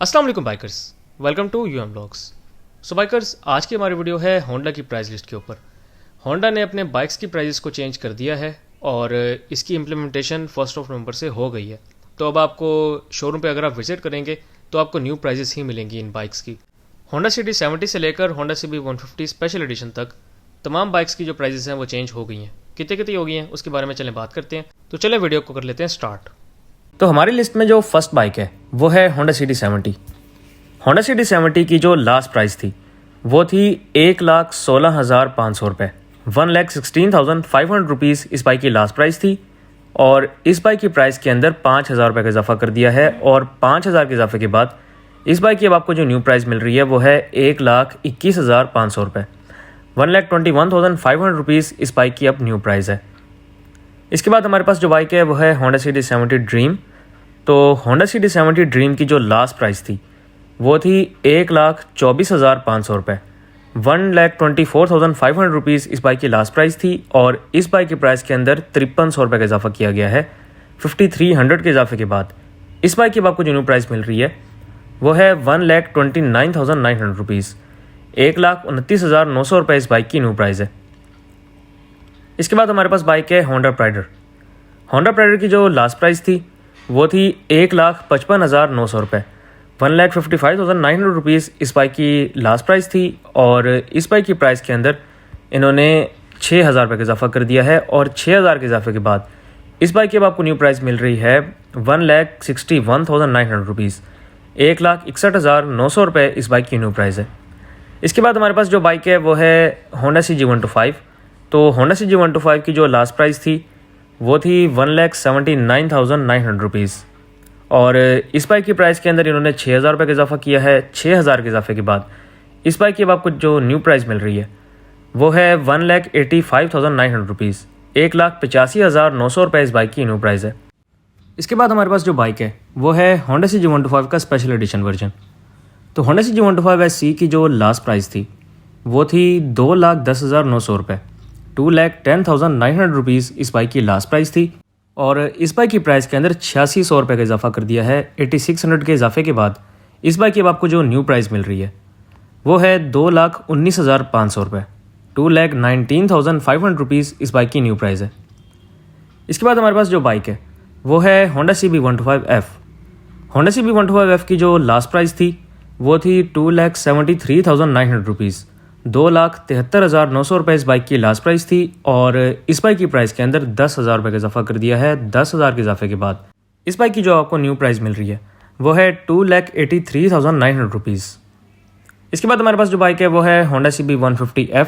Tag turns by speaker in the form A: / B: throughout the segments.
A: अस्सलाम वालेकुम bikers, welcome to UM blogs. So bikers, आज की हमारी वीडियो है होंडा की प्राइस लिस्ट के ऊपर। होंडा ने अपने बाइक्स की प्राइजेस को चेंज कर दिया है और इसकी इम्प्लीमेंटेशन 1 नवंबर से हो गई है। तो अब आपको शोरूम पे अगर आप विजिट करेंगे तो आपको न्यू प्राइजेस ही मिलेंगी इन बाइक्स की। होंडा सिटी 70 से लेकर होंडा CB 150 स्पेशल एडिशन तक तमाम बाइक्स की जो प्राइजेस हैं वो चेंज हो गई हैं। कितनी कितनी हो गई हैं उसके बारे में चलें बात करते हैं। तो चलें वीडियो को कर लेते हैं स्टार्ट। तो हमारी लिस्ट में जो फर्स्ट बाइक है वो है होंडा सिटी 70। होंडा सिटी 70 की जो लास्ट प्राइस थी वो थी 1,16,500 रुपये, 1,16,500 रुपीज़ इस बाइक की लास्ट प्राइस थी। और इस बाइक की प्राइस के अंदर 5,000 रुपये का इजाफा कर दिया है और 5,000 के इजाफे के बाद इस बाइक की अब आपको जो न्यू प्राइस मिल रही है वो है 1,21,500 रुपये, 1,21,500 रुपीज़ इस बाइक की अब न्यू प्राइस है। इसके बाद हमारे पास जो बाइक है वो है होंडा सिटी 70 ड्रीम। तो होंडा सिटी 70 ड्रीम की जो लास्ट प्राइस थी वो थी 1,24,500 रुपये, 1,24,500 रुपीज़ इस बाइक की लास्ट प्राइस थी। और इस बाइक की प्राइस के अंदर 5300 रुपये का इजाफा किया गया है। 5300 के इजाफे के बाद इस बाइक की आपको जो न्यू प्राइस मिल रही है वो है 1,29,900 रुपीज़, 1,29,900 रुपये इस बाइक की न्यू प्राइस है। इसके बाद हमारे पास बाइक है होंडा प्राइडर। होंडा प्राइडर की जो लास्ट प्राइस थी वो थी 1,55,900 रुपये, 1,55,900 रुपीज़ इस बाइक की लास्ट प्राइस थी। और इस बाइक की प्राइस के अंदर इन्होंने 6,000 रुपये का इजाफा कर दिया है और 6,000 के इजाफे के बाद इस बाइक की अब आपको न्यू प्राइस मिल रही है 1,61,900 रुपीज़, 1,61,900 रुपये इस बाइक की न्यू प्राइस है। इसके बाद हमारे पास जो बाइक है वो है होंडा CG125। तो होंडा CG125 की जो लास्ट प्राइस थी वो थी 1,79,900 रुपीज़ और इस बाइक की प्राइस के अंदर इन्होंने 6,000 रुपये का इजाफा किया है। 6,000 के इजाफे के बाद इस बाइक की अब आपको जो न्यू प्राइस मिल रही है वो है 1,85,900 रुपीज़, 1,85,900 रुपये इस बाइक की न्यू प्राइस है। इसके बाद हमारे पास जो बाइक है वो है होंडा CG125 का स्पेशल एडिशन वर्जन। तो होंडा CG125 SC की जो लास्ट प्राइस थी वो थी 2,10,900 रुपये, 2,10,900 रुपीज़ इस बाइक की लास्ट प्राइस थी। और इस बाइक की प्राइस के अंदर 8600 रुपये का इजाफा कर दिया है। 8600 के इजाफे के बाद इस बाइक की अब आपको जो न्यू प्राइस मिल रही है वो है 2,19,500 रुपये, 2,19,500 रुपीज़ इस बाइक की न्यू प्राइस है। इसके बाद हमारे पास जो बाइक है वो है होंडा CB125F। होंडा CB125F की जो लास्ट प्राइस थी वो थी 2,73,900 रुपीज़, 2,73,900 रुपये इस बाइक की लास्ट प्राइस थी। और इस बाइक की प्राइस के अंदर 10,000 रुपये का इजाफा कर दिया है। 10,000 के इजाफे के बाद इस बाइक की जो आपको न्यू प्राइस मिल रही है वो है 2,83,900 रुपीज़। इसके बाद हमारे पास जो बाइक है वो है होंडा CB150F।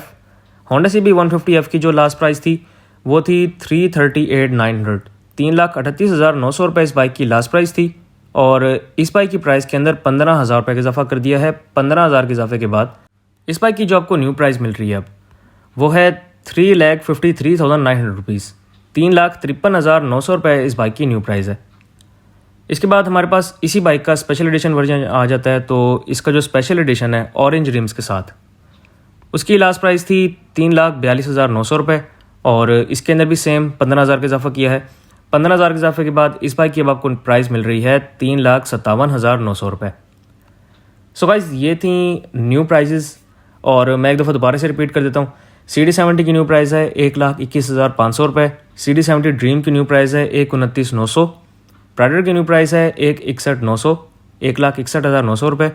A: होंडा CB150F की जो लास्ट प्राइस थी वो थी 338,900, 3,38,900 रुपये इस बाइक की लास्ट प्राइस थी। और इस बाइक की प्राइस के अंदर 15,000 रुपये का इजाफा कर दिया है। 15,000 के इजाफे के बाद इस बाइक की जो आपको न्यू प्राइस मिल रही है अब वो है 3,53,900 रुपीज़, 3,53,900 रुपये इस बाइक की न्यू प्राइस है। इसके बाद हमारे पास इसी बाइक का स्पेशल एडिशन वर्जन आ जाता है। तो इसका जो स्पेशल एडिशन है ऑरेंज रिम्स के साथ, उसकी लास्ट प्राइस थी 3,42,900 रुपये और इसके अंदर भी सेम 15,000 का इजाफा किया है। 15,000 के इजाफे के बाद इस बाइक की अब आपको प्राइस मिल रही है 3,57,900 रुपये। सो गाइस, ये थी न्यू प्राइजेस और मैं एक दफ़ा दोबारा से रिपीट कर देता हूँ। CD70 की न्यू प्राइस है 1,21,500 रुपये, CD70 ड्रीम की न्यू प्राइस है 1,29,900, प्राइडर की न्यू प्राइस है 1,61,900, 1,61,900 रुपये।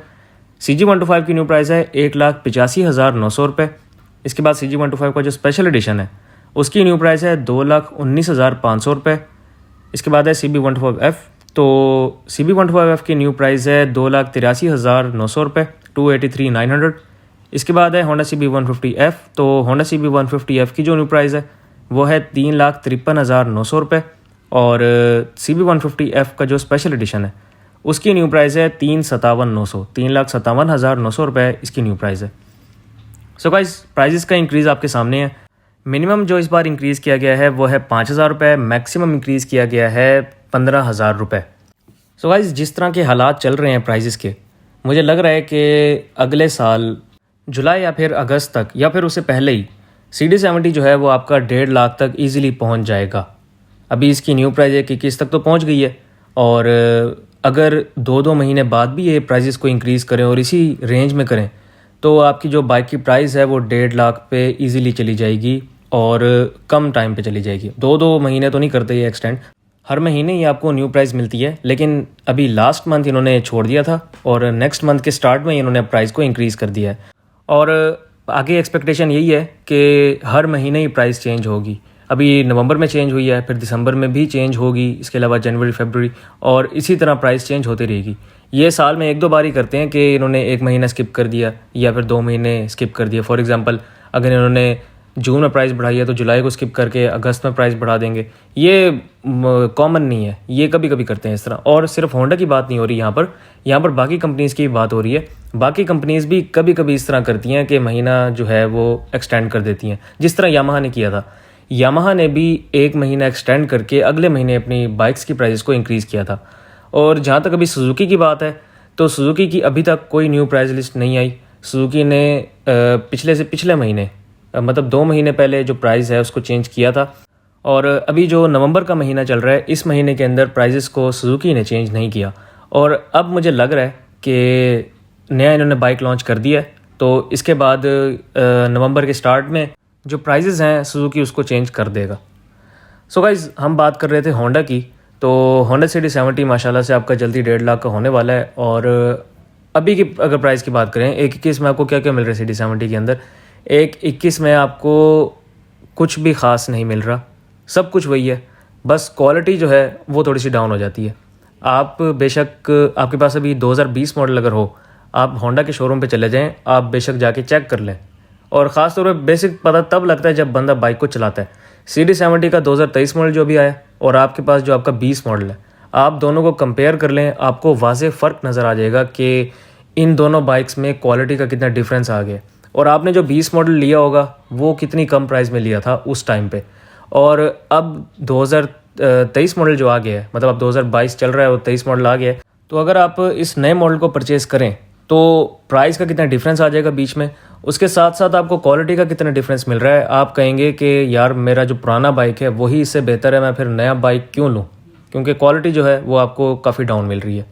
A: CG125 की न्यू प्राइस है 1,85,900 रुपये। इसके बाद CG125 का जो स्पेशल एडिशन है उसकी न्यू प्राइस है 2,19,500 रुपये। इसके बाद है CB125F। तो CB125F की न्यू प्राइस है 2,83,900 रुपये, 2,83,900। इसके बाद है होंडा CB150F। तो होंडा CB150F की जो न्यू प्राइस है वो है 3,53,900 रुपये और CB150F का जो स्पेशल एडिशन है उसकी न्यू प्राइस है 3,57,900, 3,57,900 रुपये इसकी न्यू प्राइस है। सो गाइस, प्राइजेस का इंक्रीज़ आपके सामने है। मिनिमम जो इस बार इंक्रीज़ किया गया है वो है 5,000 रुपये, मैक्सिमम इंक्रीज़ किया गया है 15,000 रुपये। सो गाइस, जिस तरह के हालात चल रहे हैं प्राइजेस के, मुझे लग रहा है कि अगले साल जुलाई या फिर अगस्त तक या फिर उससे पहले ही CD70 जो है वो आपका 1.5 लाख तक ईज़िली पहुंच जाएगा। अभी इसकी न्यू प्राइस 21 तक तो पहुंच गई है और अगर 2-2 महीने बाद भी ये प्राइजेस को इंक्रीज़ करें और इसी रेंज में करें तो आपकी जो बाइक की प्राइस है वो 1.5 लाख पे इजीली चली जाएगी और कम टाइम पे चली जाएगी। 2-2 महीने तो नहीं करते ये एक्सटेंड, हर महीने ही आपको न्यू प्राइस मिलती है। लेकिन अभी लास्ट मंथ इन्होंने छोड़ दिया था और नेक्स्ट मंथ के स्टार्ट में इन्होंने प्राइस को इंक्रीज़ कर दिया है और आगे एक्सपेक्टेशन यही है कि हर महीने ही प्राइस चेंज होगी। अभी नवंबर में चेंज हुई है, फिर दिसंबर में भी चेंज होगी, इसके अलावा जनवरी, फरवरी और इसी तरह प्राइस चेंज होती रहेगी। ये साल में 1-2 बार ही करते हैं कि इन्होंने 1 महीना स्किप कर दिया या फिर 2 महीने स्किप कर दिया। फॉर एग्जांपल अगर इन्होंने जून में प्राइस बढ़ाई है तो जुलाई को स्किप करके अगस्त में प्राइस बढ़ा देंगे। ये कॉमन नहीं है, ये कभी कभी करते हैं इस तरह। और सिर्फ होंडा की बात नहीं हो रही यहाँ पर बाकी कंपनीज़ की बात हो रही है। बाकी कंपनीज़ भी कभी कभी इस तरह करती हैं कि महीना जो है वो एक्सटेंड कर देती हैं, जिस तरह यामाहा ने किया था। यामाहा ने भी 1 महीना एक्सटेंड करके अगले महीने अपनी बाइक्स की प्राइस को इंक्रीज़ किया था। और जहाँ तक अभी सुजुकी की बात है तो सुजुकी की अभी तक कोई न्यू प्राइस लिस्ट नहीं आई। सुजुकी ने पिछले महीने मतलब 2 महीने पहले जो प्राइस है उसको चेंज किया था और अभी जो नवंबर का महीना चल रहा है इस महीने के अंदर प्राइजेस को सुजुकी ने चेंज नहीं किया। और अब मुझे लग रहा है कि नया इन्होंने बाइक लॉन्च कर दिया है तो इसके बाद नवंबर के स्टार्ट में जो प्राइजेस हैं सुजुकी उसको चेंज कर देगा। सो गाइज, हम बात कर रहे थे होंडा की, तो होंडा CD70 माशाल्लाह से आपका जल्दी 1.5 लाख का होने वाला है। और अभी की अगर प्राइस की बात करें 1.21 में आपको क्या क्या मिल रहा है CD70 के अंदर, 1.21 में आपको कुछ भी ख़ास नहीं मिल रहा, सब कुछ वही है, बस क्वालिटी जो है वो थोड़ी सी डाउन हो जाती है। आप बेशक आपके पास अभी 2020 मॉडल अगर हो, आप होंडा के शोरूम पे चले जाएं, आप बेशक जाके चेक कर लें। और ख़ास तौर पे बेसिक पता तब लगता है जब बंदा बाइक को चलाता है। CD70 का 2023 मॉडल जो भी आया और आपके पास जो आपका 20 मॉडल है, आप दोनों को कंपेयर कर लें, आपको वाज़ेह फ़र्क नज़र आ जाएगा कि इन दोनों बाइक्स में क्वालिटी का कितना डिफरेंस आ गया। और आपने जो 20 मॉडल लिया होगा वो कितनी कम प्राइस में लिया था उस टाइम पे, और अब 2023 मॉडल जो आ गया है, मतलब अब 2022 चल रहा है और 23 मॉडल आ गया है, तो अगर आप इस नए मॉडल को परचेज़ करें तो प्राइस का कितना डिफरेंस आ जाएगा बीच में, उसके साथ साथ आपको क्वालिटी का कितना डिफरेंस मिल रहा है। आप कहेंगे कि यार मेरा जो पुराना बाइक है वही इससे बेहतर है, मैं फिर नया बाइक क्यों लूँ, क्योंकि क्वालिटी जो है वो आपको काफ़ी डाउन मिल रही है।